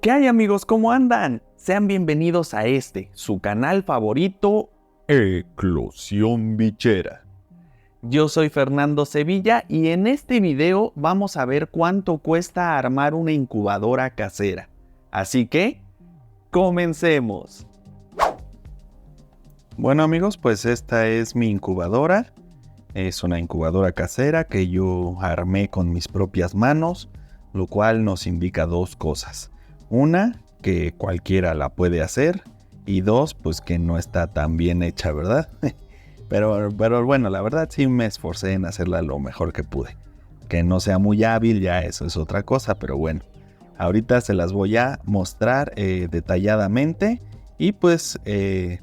¿Qué hay, amigos? ¿Cómo andan? Sean bienvenidos a su canal favorito, Eclosión Bichera. Yo soy Fernando Sevilla y en este video vamos a ver cuánto cuesta armar una incubadora casera. Así que, comencemos. Bueno, amigos, pues esta es mi incubadora. Es una incubadora casera que yo armé con mis propias manos, lo cual nos indica dos cosas. Una, que cualquiera la puede hacer, y dos, pues que no está tan bien hecha, ¿verdad? pero bueno, la verdad sí me esforcé en hacerla lo mejor que pude. Que no sea muy hábil, ya eso es otra cosa, pero bueno. Ahorita se las voy a mostrar detalladamente y pues de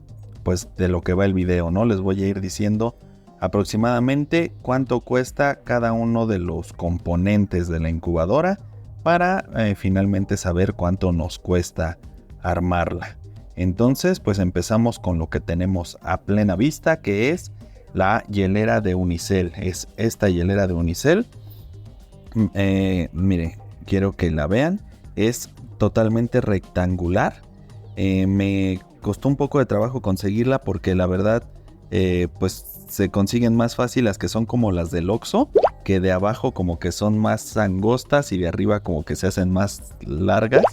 lo que va el video, ¿no? Les voy a ir diciendo aproximadamente cuánto cuesta cada uno de los componentes de la incubadora para finalmente saber cuánto nos cuesta armarla. Entonces, pues empezamos con lo que tenemos a plena vista, que es la hielera de unicel. Es esta hielera de unicel. Mire, quiero que la vean. Es totalmente rectangular. Me costó un poco de trabajo conseguirla porque la verdad, pues se consiguen más fácil las que son como las del Oxxo, que de abajo como que son más angostas y de arriba como que se hacen más largas.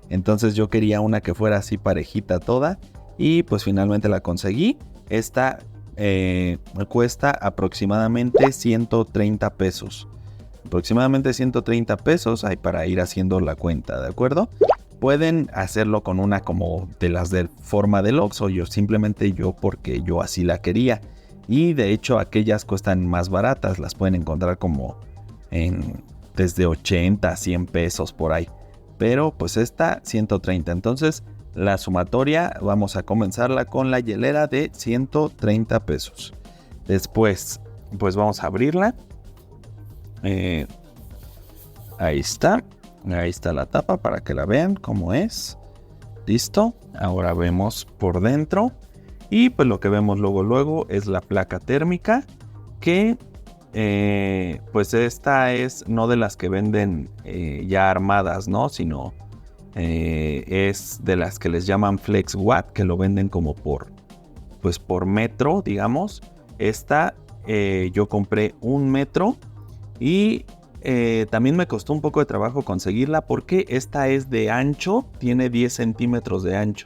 Entonces yo quería una que fuera así parejita toda y pues finalmente la conseguí. Esta cuesta aproximadamente 130 pesos. Aproximadamente 130 pesos hay para ir haciendo la cuenta, ¿de acuerdo? Pueden hacerlo con una como de las de forma del Oxxo, porque yo así la quería. Y de hecho aquellas cuestan más baratas, las pueden encontrar como desde 80 a 100 pesos por ahí. Pero pues esta 130, entonces la sumatoria vamos a comenzarla con la hielera de 130 pesos. Después pues vamos a abrirla. Ahí está la tapa para que la vean cómo es. Listo, ahora vemos por dentro. Y pues lo que vemos luego es la placa térmica, que pues esta es no de las que venden ya armadas, ¿no? Sino es de las que les llaman Flex Watt, que lo venden como por metro, digamos. Esta yo compré 1 metro y también me costó un poco de trabajo conseguirla porque esta es de ancho, tiene 10 centímetros de ancho.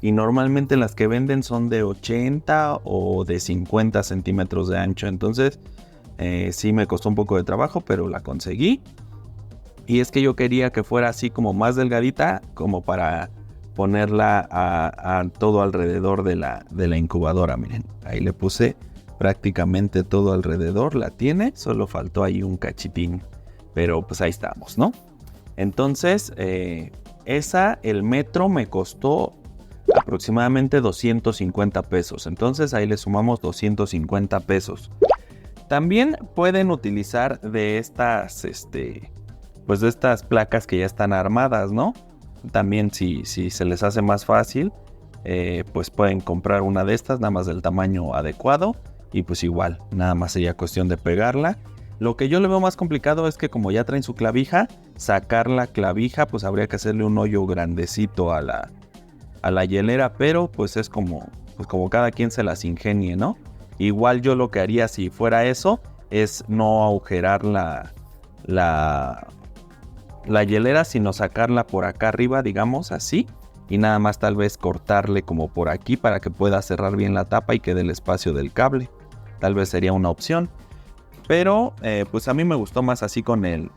Y normalmente las que venden son de 80 o de 50 centímetros de ancho. Entonces sí me costó un poco de trabajo, pero la conseguí. Y es que yo quería que fuera así como más delgadita, como para ponerla a todo alrededor de la incubadora. Miren, ahí le puse prácticamente todo alrededor. La tiene, solo faltó ahí un cachitín. Pero pues ahí estamos, ¿no? Entonces el metro me costó aproximadamente 250 pesos. Entonces ahí le sumamos 250 pesos. También pueden utilizar de estas, pues de estas placas que ya están armadas, ¿no? También si se les hace más fácil, pues pueden comprar una de estas, nada más del tamaño adecuado. Y pues igual, nada más sería cuestión de pegarla. Lo que yo le veo más complicado es que como ya traen su clavija, sacar la clavija, pues habría que hacerle un hoyo grandecito a la hielera, pero pues es como cada quien se las ingenie, ¿no? Igual yo lo que haría si fuera eso es no agujerar la hielera, sino sacarla por acá arriba, digamos así, y nada más tal vez cortarle como por aquí para que pueda cerrar bien la tapa y quede el espacio del cable. Tal vez sería una opción, pero pues a mí me gustó más así con el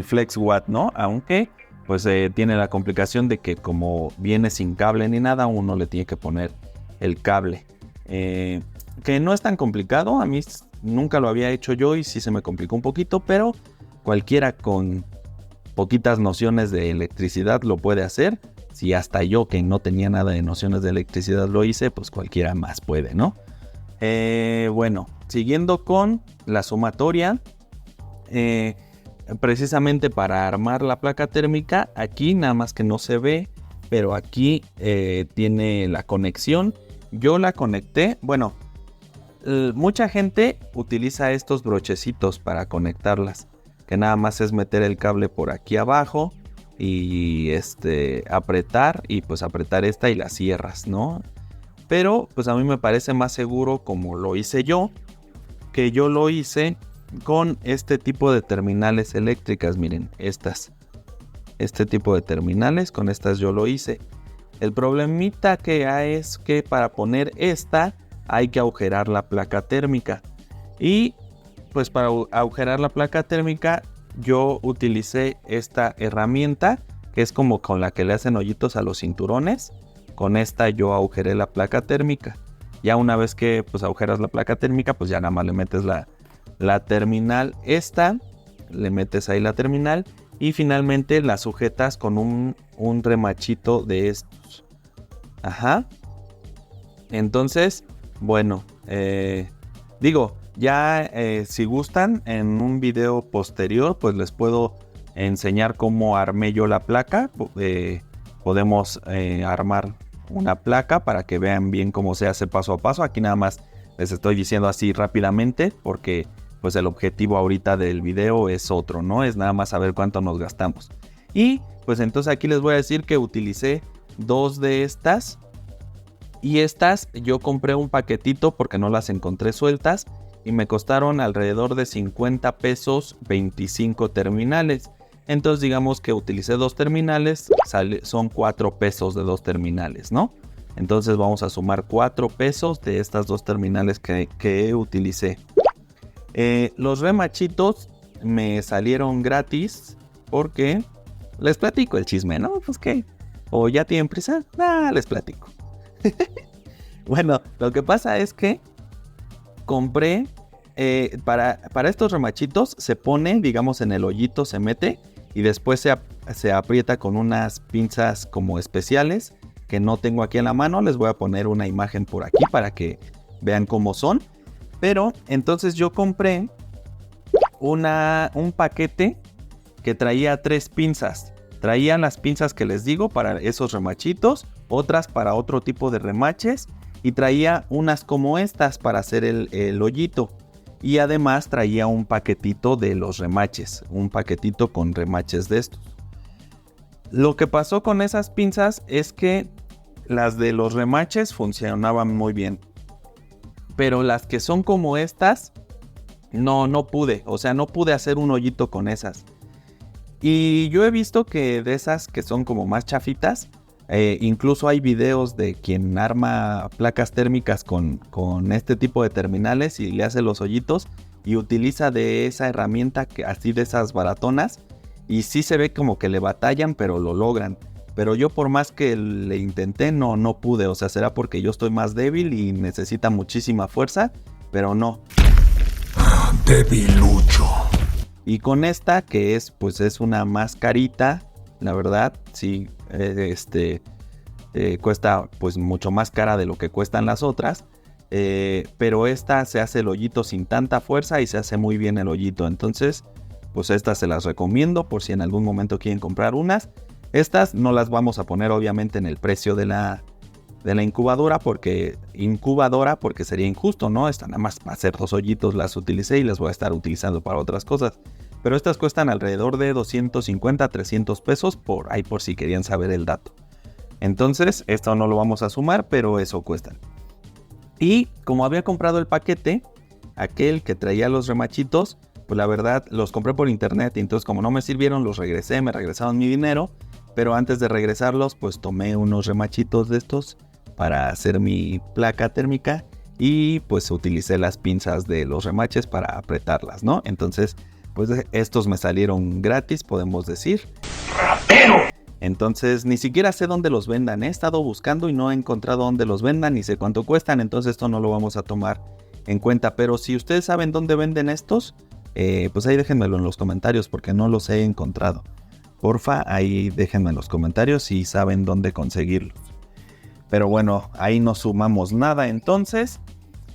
Flex Watt, ¿no? Aunque pues tiene la complicación de que como viene sin cable ni nada, uno le tiene que poner el cable. Que no es tan complicado, a mí nunca lo había hecho yo y sí se me complicó un poquito, pero cualquiera con poquitas nociones de electricidad lo puede hacer. Si hasta yo, que no tenía nada de nociones de electricidad, lo hice, pues cualquiera más puede, ¿no? Bueno, siguiendo con la sumatoria, precisamente para armar la placa térmica, aquí nada más que no se ve, pero aquí tiene la conexión. Yo la conecté, bueno, mucha gente utiliza estos brochecitos para conectarlas, que nada más es meter el cable por aquí abajo y apretar, y pues apretar esta y la cierras, ¿no? Pero pues a mí me parece más seguro, como lo hice yo, que yo lo hice con este tipo de terminales eléctricas. Miren, este tipo de terminales, con estas yo lo hice. El problemita que hay es que para poner esta hay que agujerar la placa térmica, y pues para agujerar la placa térmica yo utilicé esta herramienta que es como con la que le hacen hoyitos a los cinturones. Con esta yo agujeré la placa térmica. Ya una vez que pues agujeras la placa térmica, pues ya nada más le metes la terminal esta, le metes ahí la terminal y finalmente la sujetas con un remachito de estos. Ajá. Entonces, bueno, si gustan, en un video posterior pues les puedo enseñar cómo armé yo la placa. Podemos armar una placa para que vean bien cómo se hace paso a paso. Aquí nada más les estoy diciendo así rápidamente porque pues el objetivo ahorita del video es otro, ¿no? Es nada más saber cuánto nos gastamos. Y pues entonces aquí les voy a decir que utilicé 2 de estas. Y estas yo compré un paquetito porque no las encontré sueltas y me costaron alrededor de 50 pesos 25 terminales. Entonces digamos que utilicé 2 terminales, son 4 pesos de 2 terminales, ¿no? Entonces vamos a sumar 4 pesos de estas 2 terminales que utilicé. Los remachitos me salieron gratis porque les platico el chisme, ¿no? Pues qué, o ya tienen prisa, les platico. Bueno, lo que pasa es que compré para estos remachitos, se pone, digamos, en el hoyito, se mete y después se aprieta con unas pinzas como especiales que no tengo aquí en la mano. Les voy a poner una imagen por aquí para que vean cómo son. Pero entonces yo compré un paquete que traía 3 pinzas. Traía las pinzas que les digo para esos remachitos, otras para otro tipo de remaches, y traía unas como estas para hacer el hoyito. Y además traía un paquetito de los remaches, un paquetito con remaches de estos. Lo que pasó con esas pinzas es que las de los remaches funcionaban muy bien, pero las que son como estas, no pude, o sea, no pude hacer un hoyito con esas. Y yo he visto que de esas que son como más chafitas, incluso hay videos de quien arma placas térmicas con este tipo de terminales y le hace los hoyitos y utiliza de esa herramienta así de esas baratonas, y sí se ve como que le batallan, pero lo logran. Pero yo, por más que le intenté, no pude. O sea, será porque yo estoy más débil y necesita muchísima fuerza, pero no. Debilucho. Y con esta, que es una más carita, la verdad, sí, cuesta pues mucho más cara de lo que cuestan las otras. Pero esta se hace el hoyito sin tanta fuerza y se hace muy bien el hoyito. Entonces, pues estas se las recomiendo por si en algún momento quieren comprar unas. Estas no las vamos a poner obviamente en el precio de la incubadora porque sería injusto, ¿no? Estas nada más para hacer 2 hoyitos las utilicé y las voy a estar utilizando para otras cosas. Pero estas cuestan alrededor de 250 a 300 pesos por ahí, por si querían saber el dato. Entonces, esto no lo vamos a sumar, pero eso cuestan. Y como había comprado el paquete, aquel que traía los remachitos, pues la verdad los compré por internet. Y entonces, como no me sirvieron, los regresé, me regresaron mi dinero. Pero antes de regresarlos, pues tomé unos remachitos de estos para hacer mi placa térmica y pues utilicé las pinzas de los remaches para apretarlas, ¿no? Entonces, pues estos me salieron gratis, podemos decir. ¡Ratero! Entonces, ni siquiera sé dónde los vendan. He estado buscando y no he encontrado dónde los vendan, ni sé cuánto cuestan. Entonces, esto no lo vamos a tomar en cuenta. Pero si ustedes saben dónde venden estos, pues ahí déjenmelo en los comentarios porque no los he encontrado. Porfa, ahí déjenme en los comentarios si saben dónde conseguirlos. Pero bueno, ahí no sumamos nada. Entonces,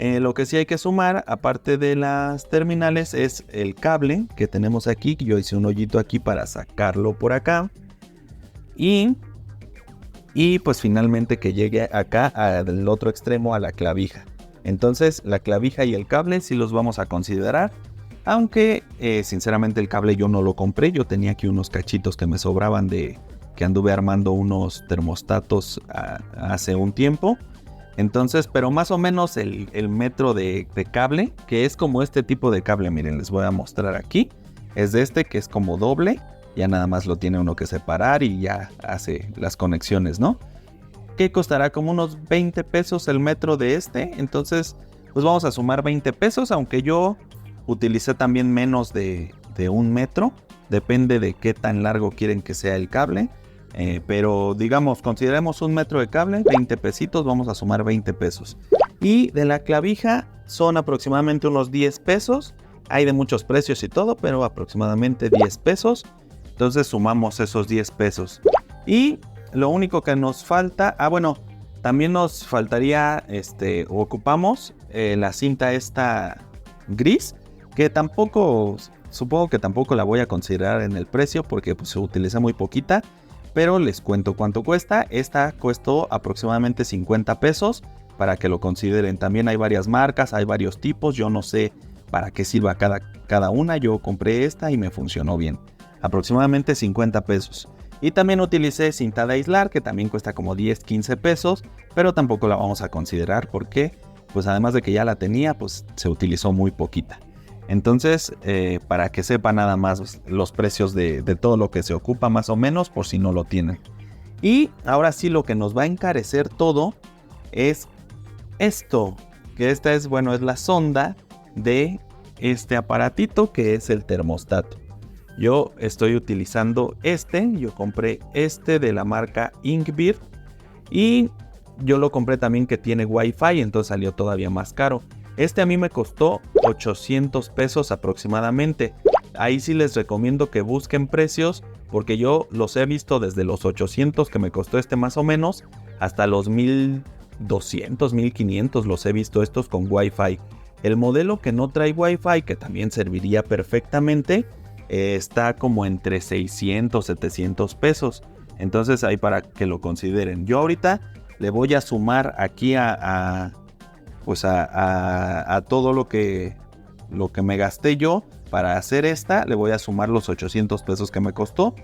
lo que sí hay que sumar, aparte de las terminales, es el cable que tenemos aquí. Yo hice un hoyito aquí para sacarlo por acá. Y pues finalmente que llegue acá al otro extremo, a la clavija. Entonces, la clavija y el cable sí los vamos a considerar. Aunque sinceramente el cable yo no lo compré, yo tenía aquí unos cachitos que me sobraban de que anduve armando unos termostatos hace un tiempo. Entonces, pero más o menos el metro de cable, que es como este tipo de cable, miren, les voy a mostrar aquí. Es de este que es como doble, ya nada más lo tiene uno que separar y ya hace las conexiones, ¿no? Que costará como unos 20 pesos el metro de este. Entonces, pues vamos a sumar 20 pesos, aunque yo utilicé también menos de 1 metro. Depende de qué tan largo quieren que sea el cable. Pero digamos, consideremos 1 metro de cable, 20 pesitos, vamos a sumar 20 pesos. Y de la clavija son aproximadamente unos 10 pesos. Hay de muchos precios y todo, pero aproximadamente 10 pesos. Entonces sumamos esos 10 pesos. Y lo único que nos falta, bueno, también nos faltaría, ocupamos la cinta esta gris, que tampoco, supongo que tampoco la voy a considerar en el precio porque pues, se utiliza muy poquita. Pero les cuento cuánto cuesta. Esta costó aproximadamente 50 pesos para que lo consideren. También hay varias marcas, hay varios tipos. Yo no sé para qué sirva cada una. Yo compré esta y me funcionó bien. Aproximadamente 50 pesos. Y también utilicé cinta de aislar que también cuesta como 10-15 pesos. Pero tampoco la vamos a considerar porque pues además de que ya la tenía pues se utilizó muy poquita. Entonces, para que sepan nada más los precios de todo lo que se ocupa más o menos, por si no lo tienen. Y ahora sí lo que nos va a encarecer todo es esto, que esta es, bueno, es la sonda de este aparatito que es el termostato. Yo estoy utilizando yo compré este de la marca Inkbird y yo lo compré también que tiene Wi-Fi, entonces salió todavía más caro. Este a mí me costó 800 pesos aproximadamente. Ahí sí les recomiendo que busquen precios porque yo los he visto desde los 800 que me costó este más o menos hasta los 1200, 1500 los he visto estos con Wi-Fi. El modelo que no trae Wi-Fi, que también serviría perfectamente, está como entre 600, 700 pesos. Entonces ahí para que lo consideren. Yo ahorita le voy a sumar aquí a todo lo que me gasté yo para hacer esta, le voy a sumar los 800 pesos que me costó.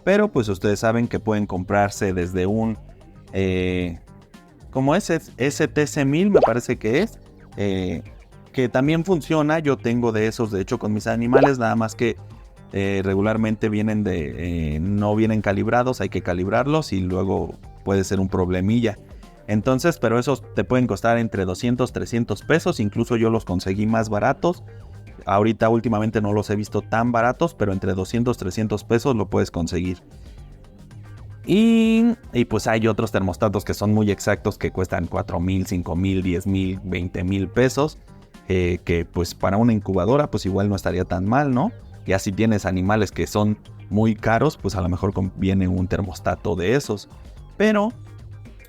Pero pues ustedes saben que pueden comprarse desde un como ese STC1000 me parece que es, que también funciona. Yo tengo de esos de hecho con mis animales, nada más que regularmente vienen no vienen calibrados, hay que calibrarlos y luego puede ser un problemilla. Entonces, pero esos te pueden costar entre 200, 300 pesos, incluso yo los conseguí más baratos. Ahorita últimamente no los he visto tan baratos, pero entre 200, 300 pesos lo puedes conseguir. Y pues hay otros termostatos que son muy exactos que cuestan 4,000, 5,000, 10,000, 20,000 pesos. Que pues para una incubadora pues igual no estaría tan mal, ¿no? Ya si tienes animales que son muy caros, pues a lo mejor conviene un termostato de esos. Pero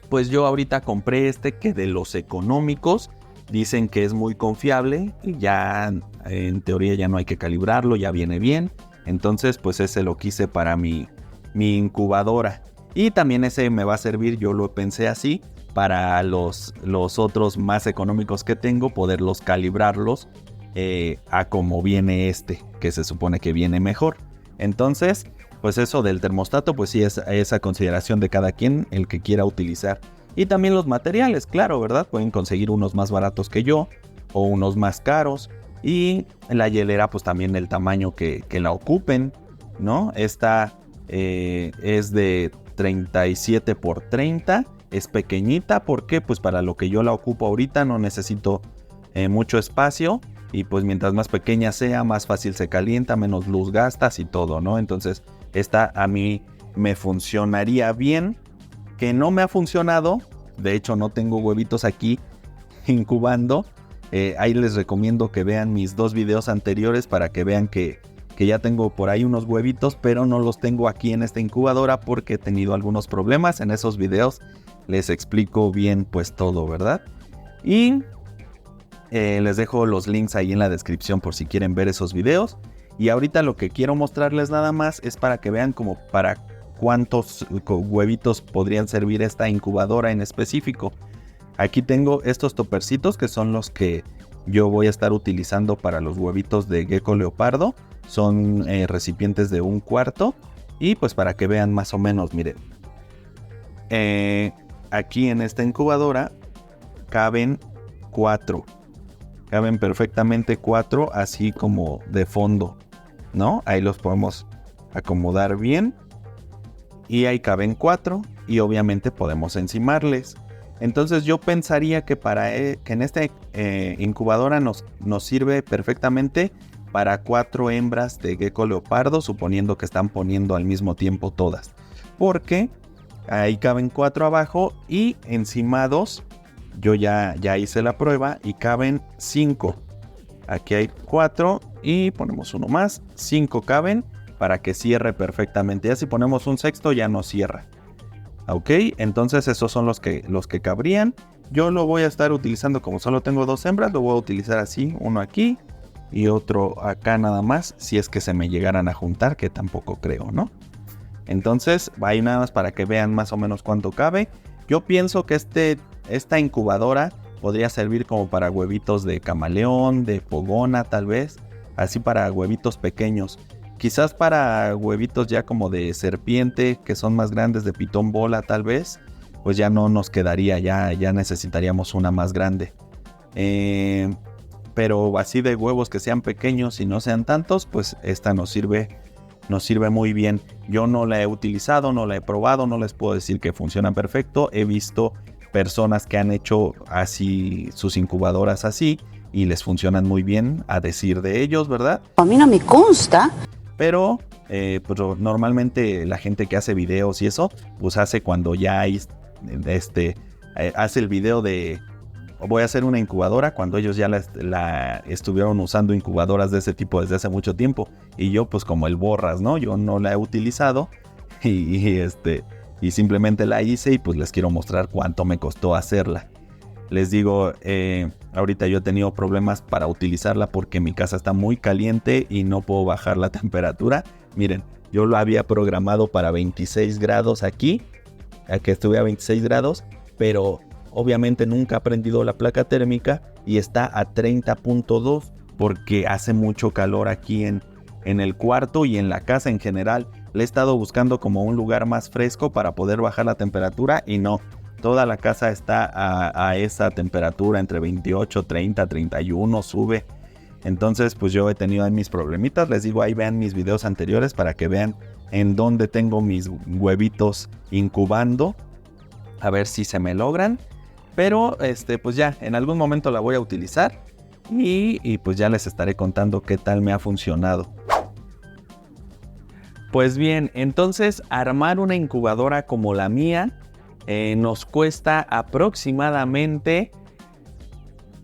pues yo ahorita compré que de los económicos dicen que es muy confiable y ya en teoría ya no hay que calibrarlo, ya viene bien. Entonces pues ese lo quise para mi incubadora. Y también ese me va a servir, yo lo pensé así, para los otros más económicos que tengo, poderlos calibrarlos a como viene que se supone que viene mejor. Entonces, pues eso del termostato, pues sí es esa consideración de cada quien, el que quiera utilizar. Y también los materiales, claro, ¿verdad? Pueden conseguir unos más baratos que yo, o unos más caros. Y la hielera, pues también el tamaño que la ocupen, ¿no? Esta es de 37 por 30, es pequeñita, porque pues para lo que yo la ocupo ahorita no necesito mucho espacio. Y pues mientras más pequeña sea, más fácil se calienta, menos luz gastas y todo, ¿no? Entonces esta a mí me funcionaría bien. Que no me ha funcionado, de hecho no tengo huevitos aquí incubando. Ahí les recomiendo que vean mis 2 videos anteriores para que vean que ya tengo por ahí unos huevitos, pero no los tengo aquí en esta incubadora porque he tenido algunos problemas. En esos videos les explico bien pues todo, ¿verdad? Y les dejo los links ahí en la descripción por si quieren ver esos videos. Y ahorita lo que quiero mostrarles nada más es para que vean como para cuántos huevitos podrían servir esta incubadora en específico. Aquí tengo estos topercitos que son los que yo voy a estar utilizando para los huevitos de gecko leopardo. Son recipientes de 1/4. Y pues para que vean más o menos, miren. Aquí en esta incubadora caben 4. Caben perfectamente 4, así como de fondo, ¿no? Ahí los podemos acomodar bien. Y ahí caben 4 y obviamente podemos encimarles. Entonces yo pensaría que que en esta incubadora nos sirve perfectamente para 4 hembras de gecko leopardo, suponiendo que están poniendo al mismo tiempo todas. Porque ahí caben 4 abajo y encimados, yo ya hice la prueba y caben 5. Aquí hay 4 y ponemos uno más, 5 caben para que cierre perfectamente. Ya si ponemos un sexto ya no cierra. Ok, entonces esos son los que cabrían. Yo lo voy a estar utilizando, como solo tengo 2 hembras, lo voy a utilizar así, uno aquí y otro acá nada más, si es que se me llegaran a juntar, que tampoco creo, ¿no? Entonces, ahí nada más para que vean más o menos cuánto cabe. Yo pienso que esta incubadora podría servir como para huevitos de camaleón, de pogona tal vez, así para huevitos pequeños. Quizás para huevitos ya como de serpiente, que son más grandes, de pitón bola tal vez, pues ya no nos quedaría, ya necesitaríamos una más grande. Pero así de huevos que sean pequeños y no sean tantos, pues esta nos sirve muy bien. Yo no la he utilizado, no la he probado, no les puedo decir que funciona perfecto. He visto personas que han hecho así sus incubadoras así y les funcionan muy bien, a decir de ellos, ¿verdad? A mí no me consta. Pero pues normalmente la gente que hace videos y eso, pues hace cuando ya hay, hace el video de voy a hacer una incubadora, cuando ellos ya la estuvieron usando incubadoras de ese tipo desde hace mucho tiempo. Y yo pues como el borras, ¿no? Yo no la he utilizado y simplemente la hice y pues les quiero mostrar cuánto me costó hacerla. Les digo, ahorita yo he tenido problemas para utilizarla porque mi casa está muy caliente y no puedo bajar la temperatura. Miren, yo lo había programado para 26 grados aquí, a que estuve a 26 grados, pero obviamente nunca ha prendido la placa térmica y está a 30.2 porque hace mucho calor aquí en el cuarto y en la casa en general. Le he estado buscando como un lugar más fresco para poder bajar la temperatura y no. Toda la casa está a esa temperatura, entre 28, 30, 31, sube. Entonces pues yo he tenido ahí mis problemitas. Les digo, ahí vean mis videos anteriores para que vean en dónde tengo mis huevitos incubando. A ver si se me logran. Pero pues ya, en algún momento la voy a utilizar. Y pues ya les estaré contando qué tal me ha funcionado. Pues bien, entonces armar una incubadora como la mía nos cuesta aproximadamente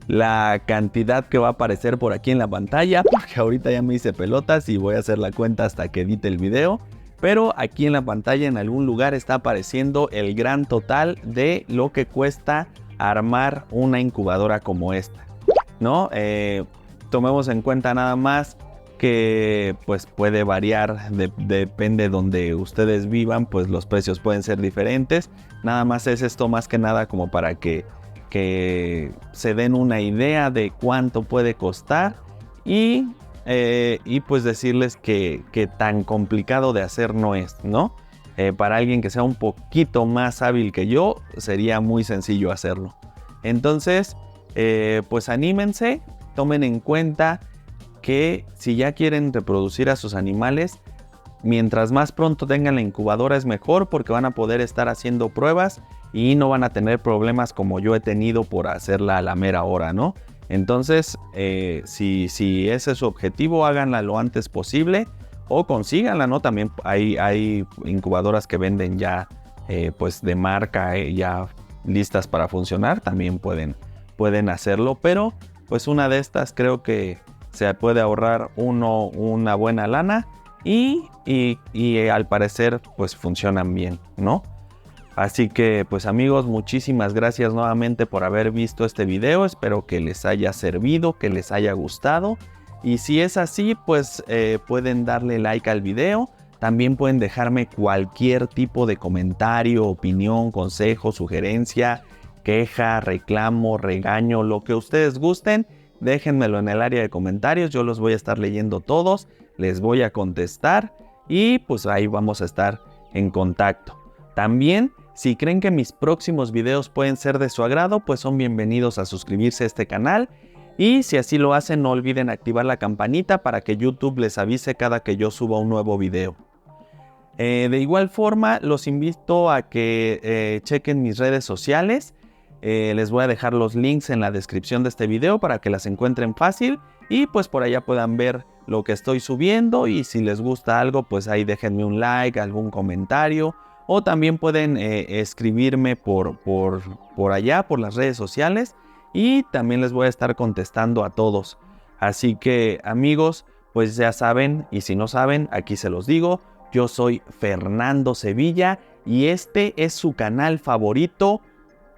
la cantidad que va a aparecer por aquí en la pantalla, porque ahorita ya me hice pelotas y voy a hacer la cuenta hasta que edite el video. Pero aquí en la pantalla en algún lugar está apareciendo el gran total de lo que cuesta armar una incubadora como esta, ¿no? Tomemos en cuenta nada más que pues puede variar, depende de donde ustedes vivan, pues los precios pueden ser diferentes. Nada más es esto más que nada como para que se den una idea de cuánto puede costar y pues decirles que tan complicado de hacer no es, ¿no? Para alguien que sea un poquito más hábil que yo, sería muy sencillo hacerlo. Entonces, pues anímense, tomen en cuenta que si ya quieren reproducir a sus animales, mientras más pronto tengan la incubadora es mejor, porque van a poder estar haciendo pruebas y no van a tener problemas como yo he tenido por hacerla a la mera hora, ¿no? Entonces, si ese es su objetivo, háganla lo antes posible o consíganla, ¿no? También hay incubadoras que venden ya pues de marca, ya listas para funcionar, también pueden hacerlo, pero pues una de estas creo que se puede ahorrar una buena lana y al parecer pues funcionan bien, ¿no? Así que pues amigos, muchísimas gracias nuevamente por haber visto este video. Espero que les haya servido, que les haya gustado. Y si es así, pues pueden darle like al video. También pueden dejarme cualquier tipo de comentario, opinión, consejo, sugerencia, queja, reclamo, regaño, lo que ustedes gusten. déjenmelo en el área de comentarios, yo los voy a estar leyendo todos, les voy a contestar y pues ahí vamos a estar en contacto. También, si creen que mis próximos videos pueden ser de su agrado, pues son bienvenidos a suscribirse a este canal. Y si así lo hacen, no olviden activar la campanita para que YouTube les avise cada que yo suba un nuevo video. De igual forma, los invito a que chequen mis redes sociales. Les voy a dejar los links en la descripción de este video para que las encuentren fácil y pues por allá puedan ver lo que estoy subiendo, y si les gusta algo pues ahí déjenme un like, algún comentario, o también pueden escribirme por allá, por las redes sociales, y también les voy a estar contestando a todos. Así que amigos, pues ya saben, y si no saben, aquí se los digo, yo soy Fernando Sevilla y este es su canal favorito,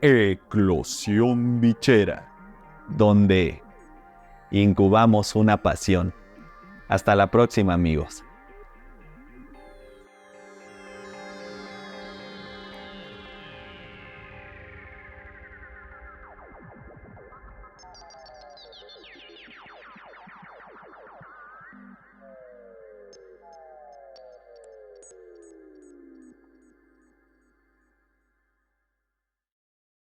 Eclosión Bichera, donde incubamos una pasión. Hasta la próxima, amigos.